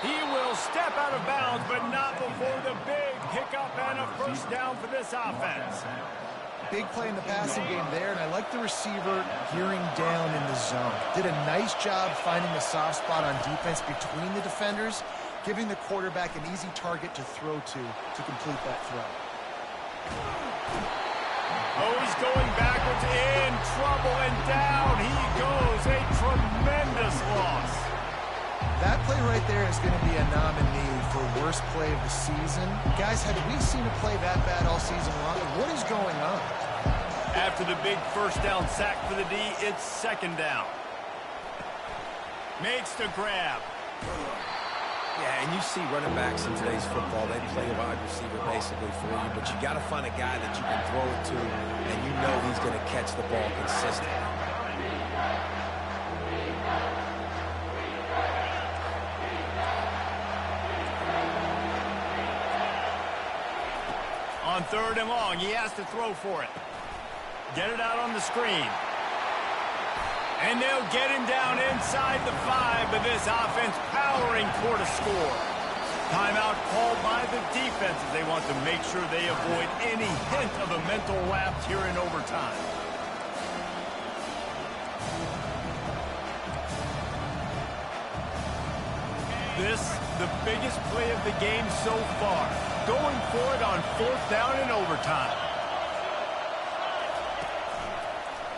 He will step out of bounds, but not before the big pickup and a 1st down for this offense. Big play in the passing game there, and I like the receiver gearing down in the zone. Did a nice job finding the soft spot on defense between the defenders, giving the quarterback an easy target to throw to complete that throw. Oh, he's going backwards, in trouble, and down he goes. A tremendous loss. That play right there is going to be a nominee for worst play of the season. Guys, had we seen a play that bad all season long? What is going on? After the big 1st down sack for the D, it's 2nd down. Makes the grab. Yeah, and you see running backs in today's football, they play a wide receiver basically for you, but you got to find a guy that you can throw it to, and you know he's going to catch the ball consistently. On 3rd and long, he has to throw for it. Get it out on the screen. And they'll get him down inside the 5, but this offense powering toward a score. Timeout called by the defense as they want to make sure they avoid any hint of a mental lapse here in overtime. This, the biggest play of the game so far. Going for it on 4th down in overtime.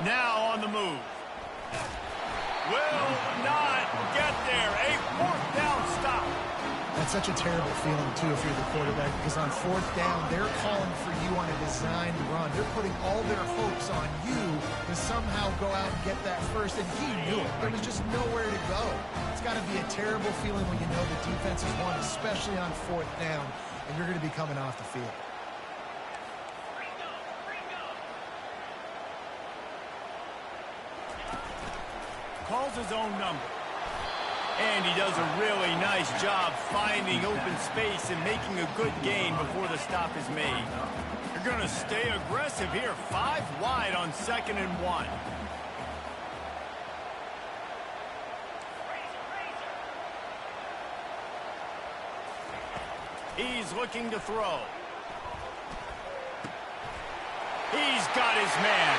Now on the move. Will not get there. A 4th down stop. That's such a terrible feeling, too, if you're the quarterback, because on 4th down, they're calling for you on a designed run. They're putting all their hopes on you to somehow go out and get that first, and he knew it. There was just nowhere to go. It's got to be a terrible feeling when you know the defense has won, especially on 4th down, and you're going to be coming off the field. Calls his own number. And he does a really nice job finding open space and making a good gain before the stop is made. You're going to stay aggressive here. 5 wide on 2nd and 1. He's looking to throw. He's got his man.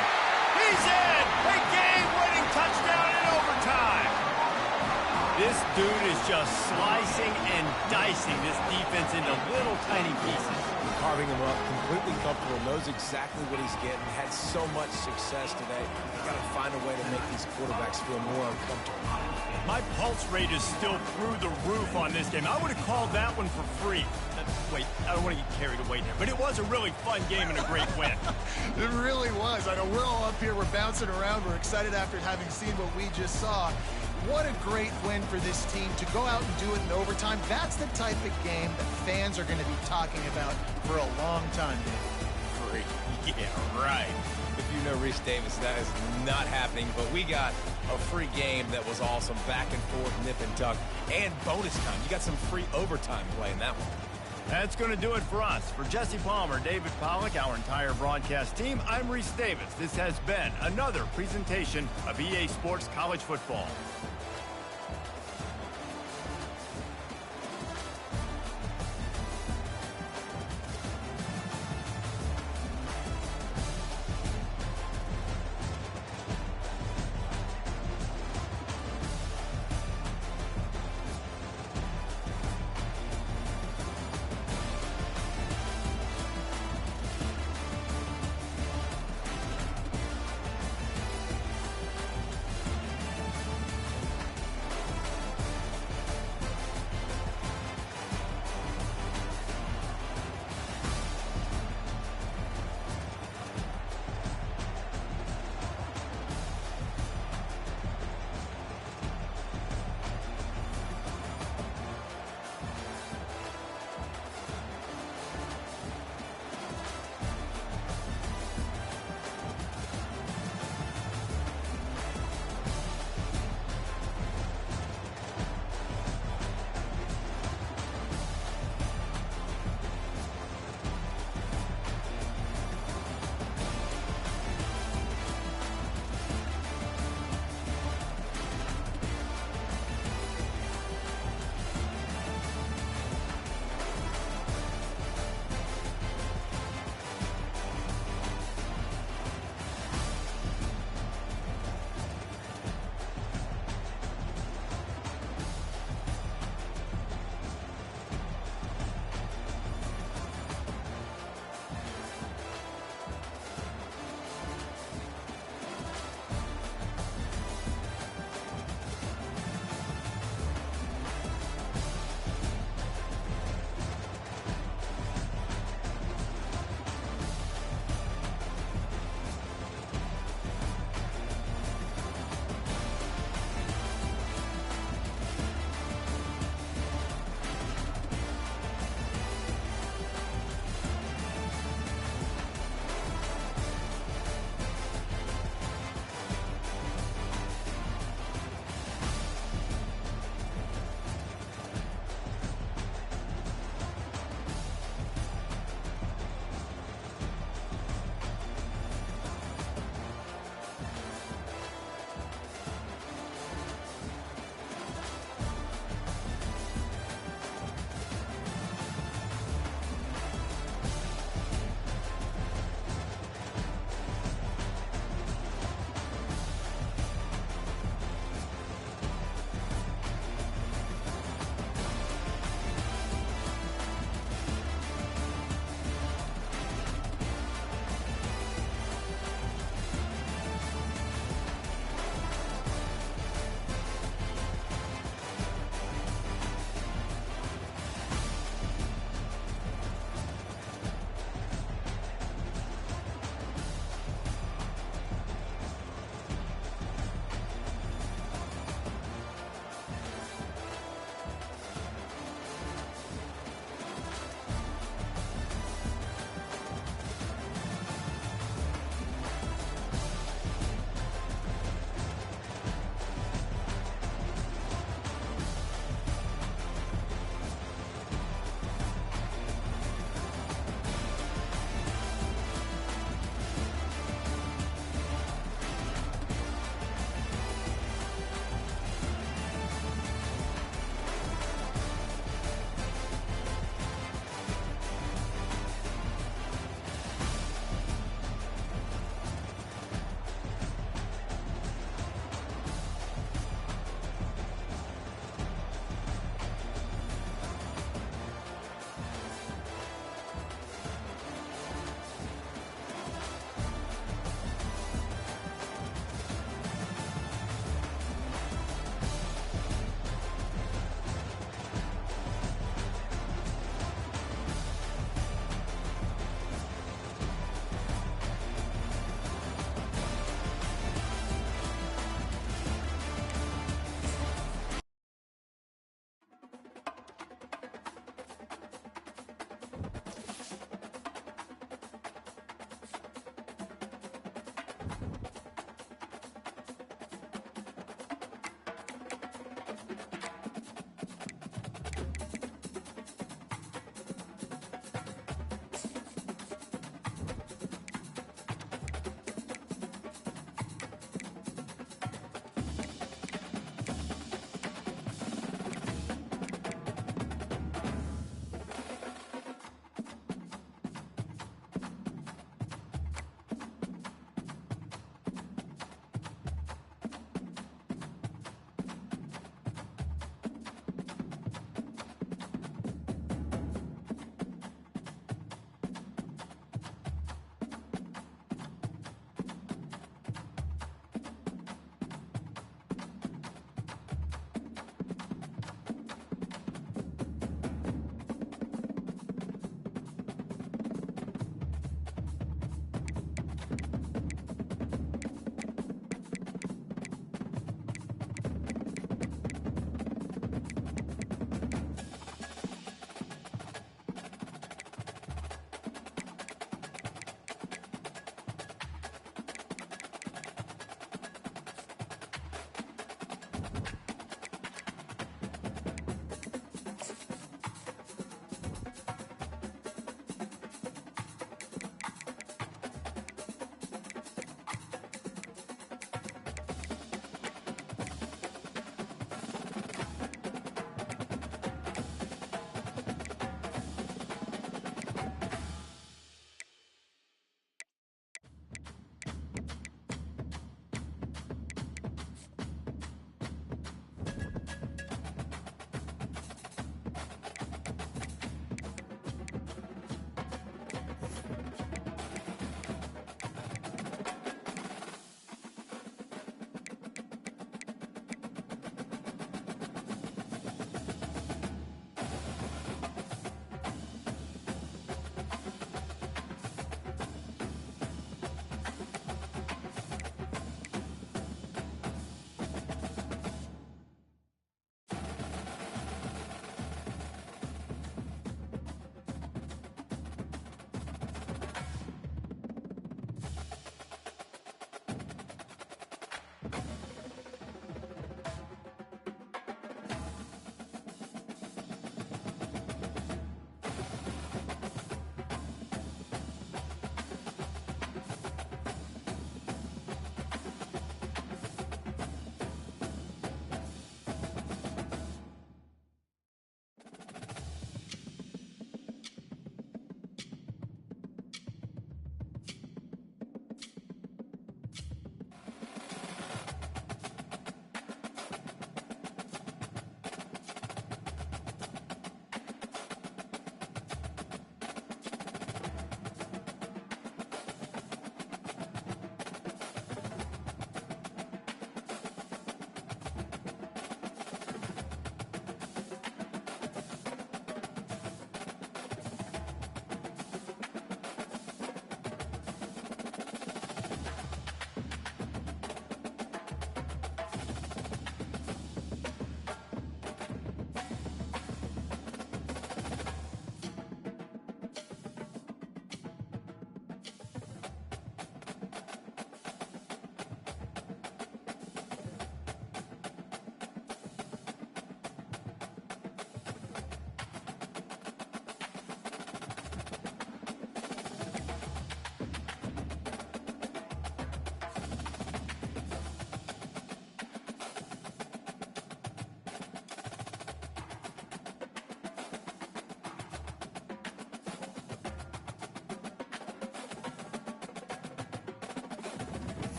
He's in! A game-winning touchdown in overtime! This dude is just slicing and dicing this defense into little tiny pieces. Carving him up, completely comfortable, knows exactly what he's getting, had so much success today. You got to find a way to make these quarterbacks feel more uncomfortable. My pulse rate is still through the roof on this game. I would have called that one for free. Wait, I don't want to get carried away there, but it was a really fun game and a great win. It really was. I know we're all up here, we're bouncing around, we're excited after having seen what we just saw. What a great win for this team to go out and do it in overtime. That's the type of game that fans are going to be talking about for a long time, Dave. Yeah, right. If you know Reese Davis, that is not happening, but we got a free game that was awesome. Back and forth, nip and tuck, and bonus time. You got some free overtime play in that one. That's going to do it for us. For Jesse Palmer, David Pollack, our entire broadcast team, I'm Reese Davis. This has been another presentation of EA Sports College Football.